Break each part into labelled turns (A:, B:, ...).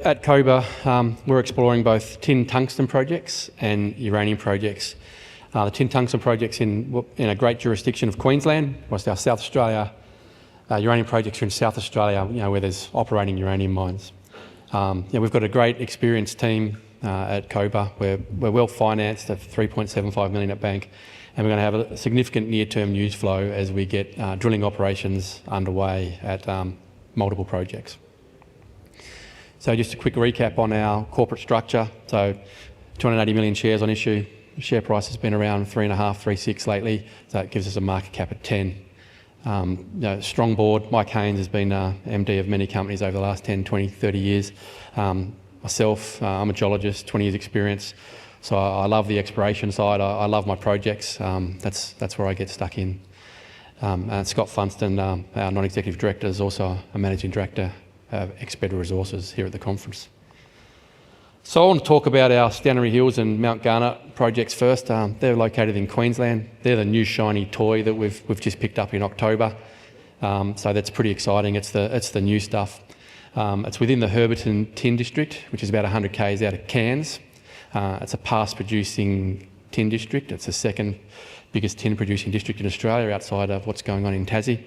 A: At Koba, we're exploring both tin tungsten projects and uranium projects. The tin tungsten project's in a great jurisdiction of Queensland, whilst our South Australia uranium projects are in South Australia, where there's operating uranium mines. We've got a great experienced team at Koba. We're well financed at $3.75 million at bank, and we're going to have a significant near-term news flow as we get drilling operations underway at multiple projects. So just a quick recap on our corporate structure. So 280 million shares on issue. The share price has been around 3.5, 3.6 lately. So it gives us a market cap of 10. Strong board. Mike Haynes has been MD of many companies over the last 10, 20, 30 years. Myself, I'm a geologist, 20 years experience. So I love the exploration side. I love my projects. That's where I get stuck in. And Scott Funston, our non-executive director, is also a managing director of Expedra Resources here at the conference. So I want to talk about our Stanley Hills and Mount Garnet projects first. They're located in Queensland. They're the new shiny toy that we've just picked up in October. So that's pretty exciting. It's the new stuff. It's within the Herberton Tin District, which is about 100 k's out of Cairns. It's a past producing tin district. It's the second biggest tin producing district in Australia outside of what's going on in Tassie.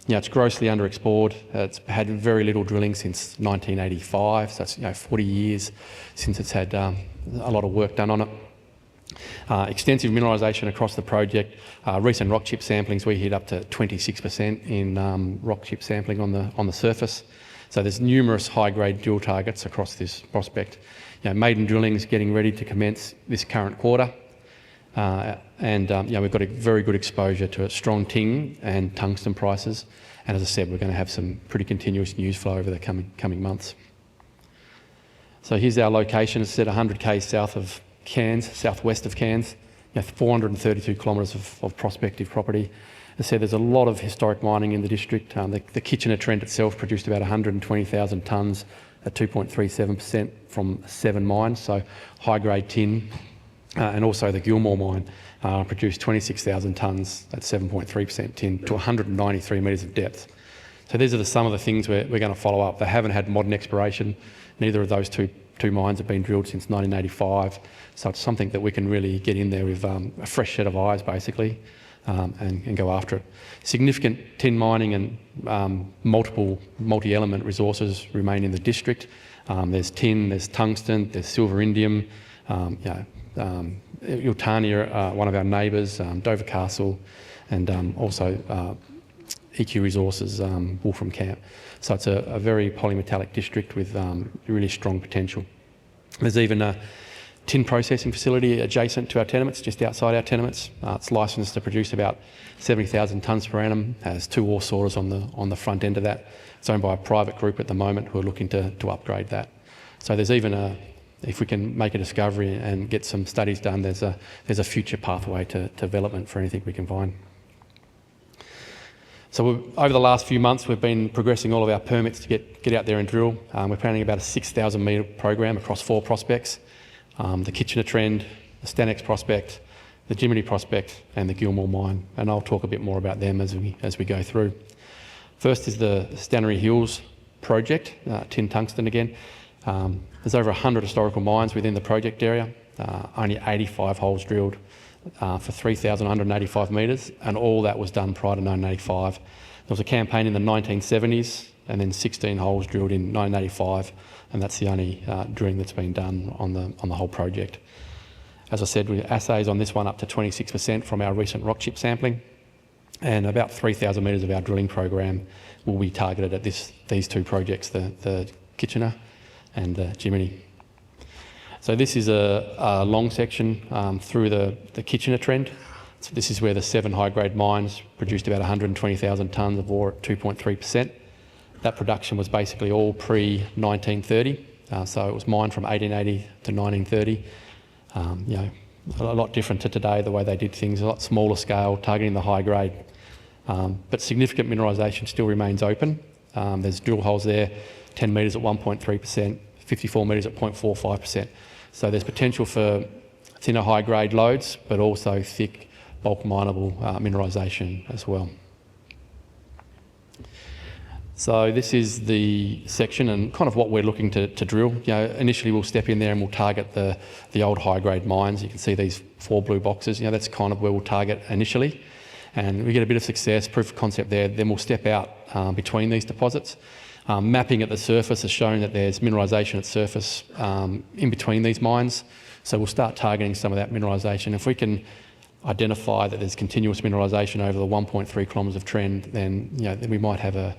A: It's grossly underexplored. It's had very little drilling since 1985, so it's 40 years since it's had a lot of work done on it. Extensive mineralisation across the project. Recent rock chip samplings, we hit up to 26% in rock chip sampling on the surface. So there's numerous high-grade drill targets across this prospect. Maiden drilling is getting ready to commence this current quarter. We've got a very good exposure to strong tin and tungsten prices. And as I said, we're going to have some pretty continuous news flow over the coming months. So here's our location. It's at 100 k's south of Cairns, southwest of Cairns. 432 kilometres of prospective property. As I said, there's a lot of historic mining in the district. The Kitchener Trend itself produced about 120,000 tonnes at 2.37% from 7 mines, so high-grade tin. And also the Gilmore mine produced 26,000 tonnes at 7.3% tin to 193 metres of depth. So these are some of the things we're going to follow up. They haven't had modern exploration. Neither of those two mines have been drilled since 1985. So it's something that we can really get in there with a fresh set of eyes, basically, and go after it. Significant tin mining and multiple multi-element resources remain in the district. There's tin, there's tungsten, there's silver indium. Yultania, one of our neighbours, Dover Castle, and also EQ Resources, Wolfram Camp. So it's a very polymetallic district with really strong potential. There's even a tin processing facility adjacent to our tenements, just outside our tenements. It's licensed to produce about 70,000 tonnes per annum, has 2 ore sorters on the front end of that. It's owned by a private group at the moment who are looking to upgrade that. So there's even if we can make a discovery and get some studies done, there's a future pathway to development for anything we can find. So over the last few months, we've been progressing all of our permits to get out there and drill. We're planning about a 6,000 metre program across 4 prospects: the Kitchener Trend, the Stanix prospect, the Jiminy prospect, and the Gilmore mine. And I'll talk a bit more about them as we go through. First is the Stanley Hills project, tin tungsten again. There's over 100 historical mines within the project area, only 85 holes drilled for 3,185 metres, and all that was done prior to 1985. There was a campaign in the 1970s, and then 16 holes drilled in 1985, and that's the only drilling that's been done on the whole project. As I said, we assays on this one up to 26% from our recent rock chip sampling, and about 3,000 metres of our drilling program will be targeted at these 2 projects, the Kitchener and the Jiminy. So this is a long section through the Kitchener Trend. So this is where the 7 high-grade mines produced about 120,000 tonnes of ore at 2.3%. That production was basically all pre-1930. So it was mined from 1880 to 1930. A lot different to today, the way they did things, a lot smaller scale, targeting the high grade. But significant mineralisation still remains open. There's drill holes there, 10 metres at 1.3%, 54 metres at 0.45%. So there's potential for thinner high-grade lodes, but also thick, bulk mineable mineralisation as well. So this is the section and kind of what we're looking to drill. Initially we'll step in there and we'll target the old high-grade mines. You can see these 4 blue boxes. That's kind of where we'll target initially. And we get a bit of success, proof of concept there. Then we'll step out between these deposits. Mapping at the surface has shown that there's mineralisation at surface in between these mines. So we'll start targeting some of that mineralisation. If we can identify that there's continuous mineralisation over the 1.3 kilometres of trend, then we might have a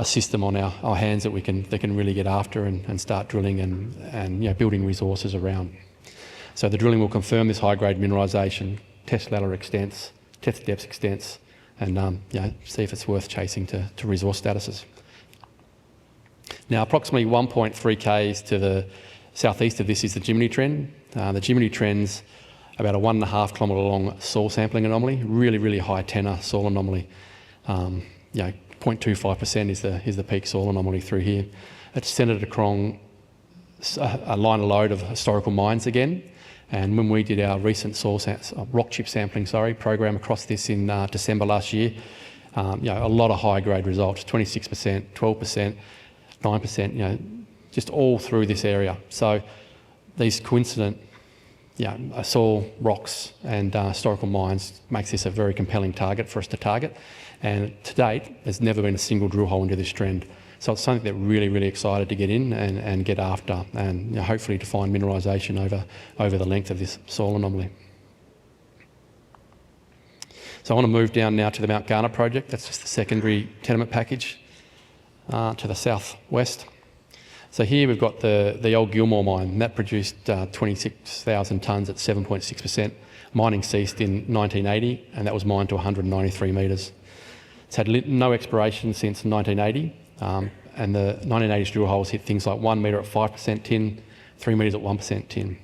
A: system on our hands that can really get after and start drilling and building resources around. So the drilling will confirm this high-grade mineralisation, test lateral extents, test depth extents, and see if it's worth chasing to resource statuses. Now, approximately 1.3 k's to the southeast of this is the Jiminy Trend. The Jiminy Trend's about a 1.5 kilometre long soil sampling anomaly, really high tenor soil anomaly. 0.25% is the peak soil anomaly through here. It's centred along a line of load of historical mines again. And when we did our recent rock chip sampling program across this in December last year, a lot of high grade results, 26%, 12%, 9%, just all through this area. So these coincident soil, rocks and historical mines makes this a very compelling target for us to target. And to date, there's never been a single drill hole into this trend. So it's something that we're really excited to get in and get after, and hopefully to find mineralisation over the length of this soil anomaly. So I want to move down now to the Mount Garner project. That's just the secondary tenement package to the southwest. So here we've got the old Gilmore mine, and that produced 26,000 tonnes at 7.6%. Mining ceased in 1980, and that was mined to 193 metres. It's had no exploration since 1980, and the 1980s drill holes hit things like 1 metre at 5% tin, 3 metres at 1% tin.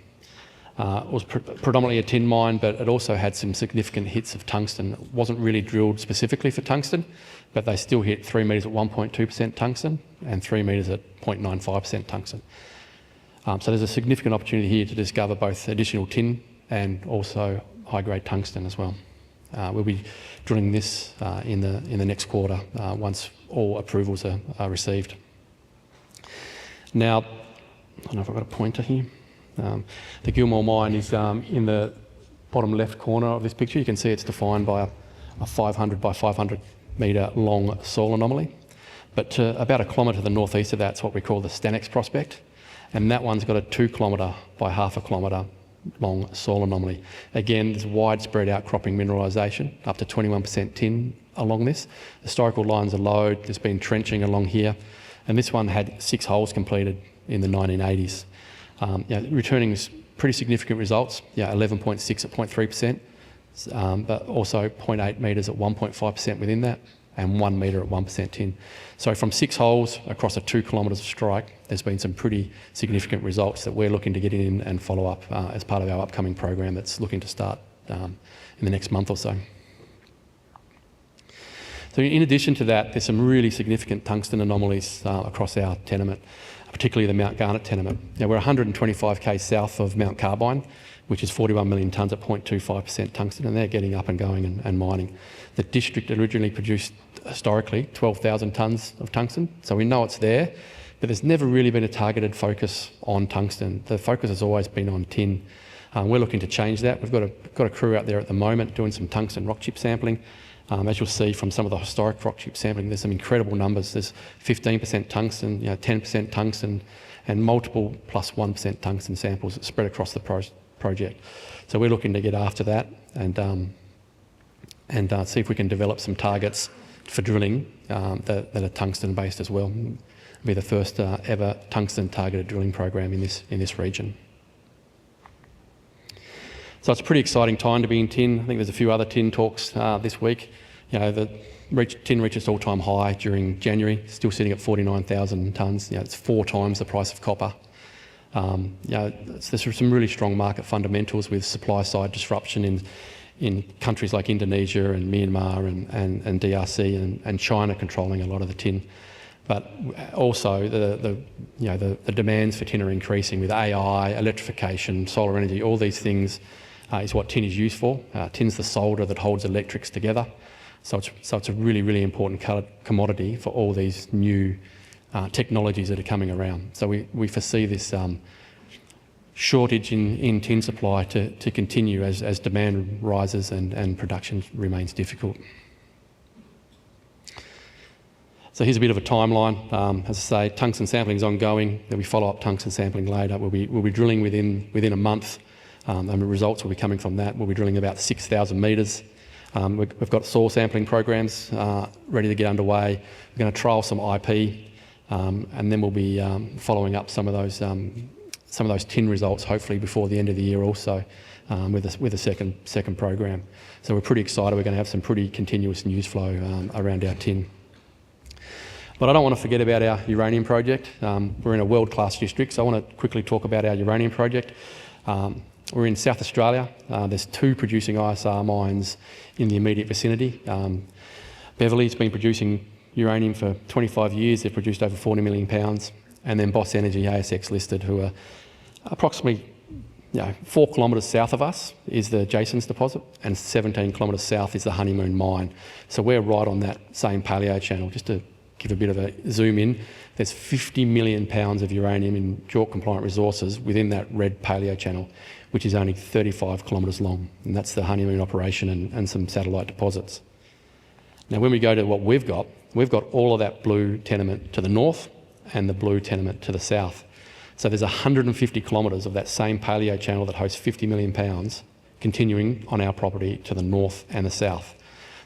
A: It was predominantly a tin mine, but it also had some significant hits of tungsten. It wasn't really drilled specifically for tungsten, but they still hit 3 metres at 1.2% tungsten and 3 metres at 0.95% tungsten. So there's a significant opportunity here to discover both additional tin and also high-grade tungsten as well. We'll be drilling this in the next quarter once all approvals are received. Now, I don't know if I've got a pointer here. The Gilmore mine is in the bottom left corner of this picture. You can see it's defined by a 500 by 500 metre long soil anomaly. But to about 1 kilometre to the northeast of that's what we call the Stanix prospect. And that one's got a 2 kilometre by 0.5 kilometre long soil anomaly. Again, there's widespread outcropping mineralisation, up to 21% tin along this. Historical lines of lode, there's been trenching along here. And this one had 6 holes completed in the 1980s. Returning pretty significant results, 11.6 at 0.3%, but also 0.8 metres at 1.5% within that, and 1 metre at 1% tin. So from 6 holes across a 2 kilometres of strike, there's been some pretty significant results that we're looking to get in and follow up as part of our upcoming program that's looking to start in the next month or so. So in addition to that, there's some really significant tungsten anomalies across our tenement, particularly the Mount Garnet tenement. Now, we're 125 k's south of Mount Carbine, which is 41 million tonnes at 0.25% tungsten, and they're getting up and going and mining. The district originally produced, historically, 12,000 tonnes of tungsten, so we know it's there, but there's never really been a targeted focus on tungsten. The focus has always been on tin. We're looking to change that. We've got a crew out there at the moment doing some tungsten rock chip sampling. As you'll see from some of the historic rock chip sampling, there's some incredible numbers. There's 15% tungsten, 10% tungsten, and multiple plus 1% tungsten samples that spread across the project. So we're looking to get after that and see if we can develop some targets for drilling that are tungsten based as well. It'll be the first ever tungsten targeted drilling program in this region. So it's a pretty exciting time to be in tin. I think there's a few other tin talks this week. The tin reached its all-time high during January, still sitting at 49,000 tonnes. It's 4 times the price of copper. There's some really strong market fundamentals with supply-side disruption in countries like Indonesia and Myanmar and DRC and China controlling a lot of the tin. But also the demands for tin are increasing with AI, electrification, solar energy, all these things is what tin is used for. Tin's the solder that holds electrics together. So it's a really, really important commodity for all these new technologies that are coming around. So we foresee this shortage in tin supply to continue as demand rises and production remains difficult. So here's a bit of a timeline. As I say, tungsten sampling is ongoing. There'll be follow-up tungsten sampling later. We'll be drilling within a month, and the results will be coming from that. We'll be drilling about 6,000 metres. We've got soil sampling programs ready to get underway. We're going to trial some IP, and then we'll be following up some of those tin results, hopefully before the end of the year also, with a second program. So we're pretty excited. We're going to have some pretty continuous news flow around our tin. But I don't want to forget about our uranium project. We're in a world-class district, so I want to quickly talk about our uranium project. We're in South Australia. There's 2 producing ISR mines in the immediate vicinity. Beverley's been producing uranium for 25 years. They've produced over 40 million pounds. And then Boss Energy, ASX listed, who are approximately 4 kilometres south of us is the Jason's deposit, and 17 kilometres south is the Honeymoon mine. So we're right on that same paleo channel. Just to give a bit of a zoom in, there's 50 million pounds of uranium in JORC compliant resources within that red paleo channel, which is only 35 kilometres long. And that's the Honeymoon operation and some satellite deposits. Now, when we go to what we've got all of that blue tenement to the north and the blue tenement to the south. So there's 150 kilometres of that same paleo channel that hosts 50 million pounds continuing on our property to the north and the south.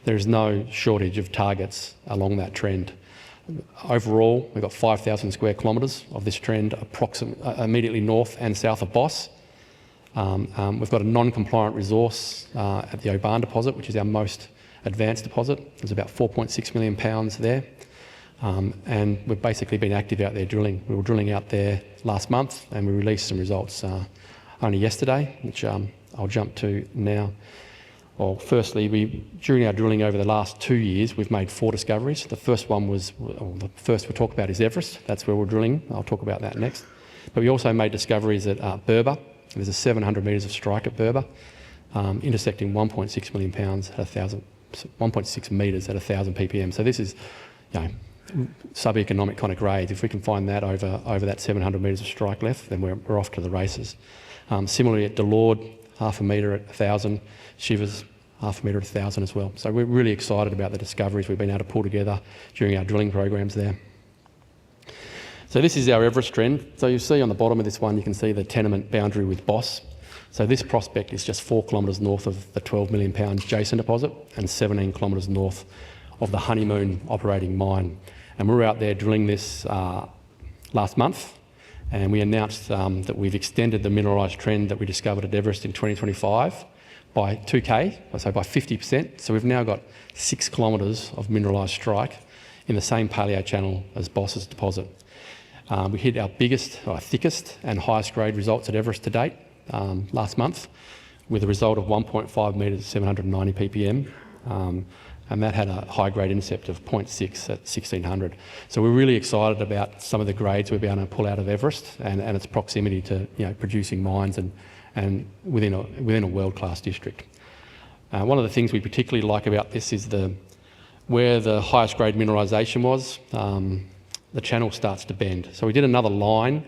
A: There is no shortage of targets along that trend. Overall, we've got 5,000 square kilometres of this trend immediately north and south of Boss. We've got a non-compliant resource at the Oban deposit, which is our most advanced deposit. There's about 4.6 million pounds there. And we've basically been active out there drilling. We were drilling out there last month and we released some results only yesterday, which I'll jump to now. Well, firstly, during our drilling over the last 2 years, we've made 4 discoveries. The first one the first we'll talk about is Everest. That's where we're drilling. I'll talk about that next. But we also made discoveries at Berber. There's a 700 metres of strike at Berber, intersecting 1.6 million pounds at 1.6 metres at 1,000 ppm. So this is, sub-economic kind of grades. If we can find that over that 700 metres of strike left, then we're off to the races. Similarly at Delord, 0.5 metre at 1,000, Shivers, 0.5 metre at 1,000 as well. So we're really excited about the discoveries we've been able to pull together during our drilling programs there. So this is our Everest trend. So you see on the bottom of this one, you can see the tenement boundary with Boss. So this prospect is just 4 kilometres north of the 12 million pound Jason deposit and 17 kilometres north of the Honeymoon operating mine. And we were out there drilling this last month, and we announced that we've extended the mineralised trend that we discovered at Everest in 2025 by 2K, so by 50%. So we've now got 6 kilometres of mineralised strike in the same paleo channel as Boss's deposit. We hit our thickest and highest grade results at Everest to date last month, with a result of 1.5 metres at 790 ppm. And that had a high grade intercept of 0.6 at 1,600. So we're really excited about some of the grades we've been able to pull out of Everest and its proximity to producing mines and within a world-class district. One of the things we particularly like about this is where the highest grade mineralisation was, the channel starts to bend. So we did another line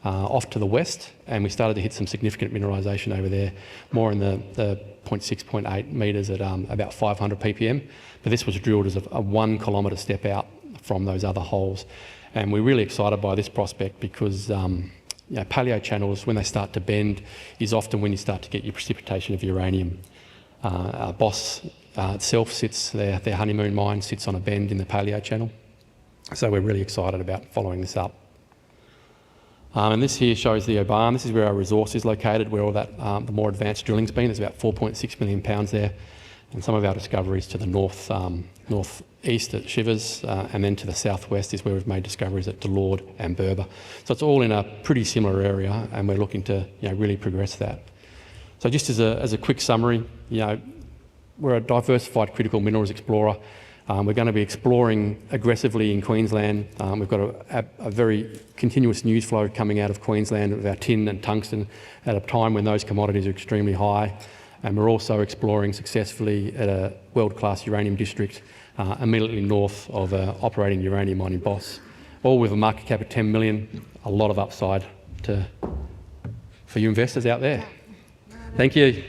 A: off to the west, and we started to hit some significant mineralisation over there, more in the 0.6, 0.8 metres at about 500 ppm. But this was drilled as a 1 kilometre step out from those other holes. And we're really excited by this prospect because paleo channels, when they start to bend, is often when you start to get your precipitation of uranium. Boss itself their Honeymoon mine sits on a bend in the paleo channel. So we're really excited about following this up. And this here shows the Oban. This is where our resource is located, where all that the more advanced drilling's been. There's about 4.6 million pounds there. And some of our discoveries to the northeast at Shivers, and then to the southwest is where we've made discoveries at Delord and Berber. So it's all in a pretty similar area, and we're looking to really progress that. So just as a quick summary, we're a diversified critical minerals explorer. We're going to be exploring aggressively in Queensland. We've got a very continuous news flow coming out of Queensland of our tin and tungsten at a time when those commodities are extremely high. and we're also exploring successfully at a world-class uranium district immediately north of an operating uranium mine in Boss, all with a market cap of 10 million, a lot of upside for you investors out there. Thank you.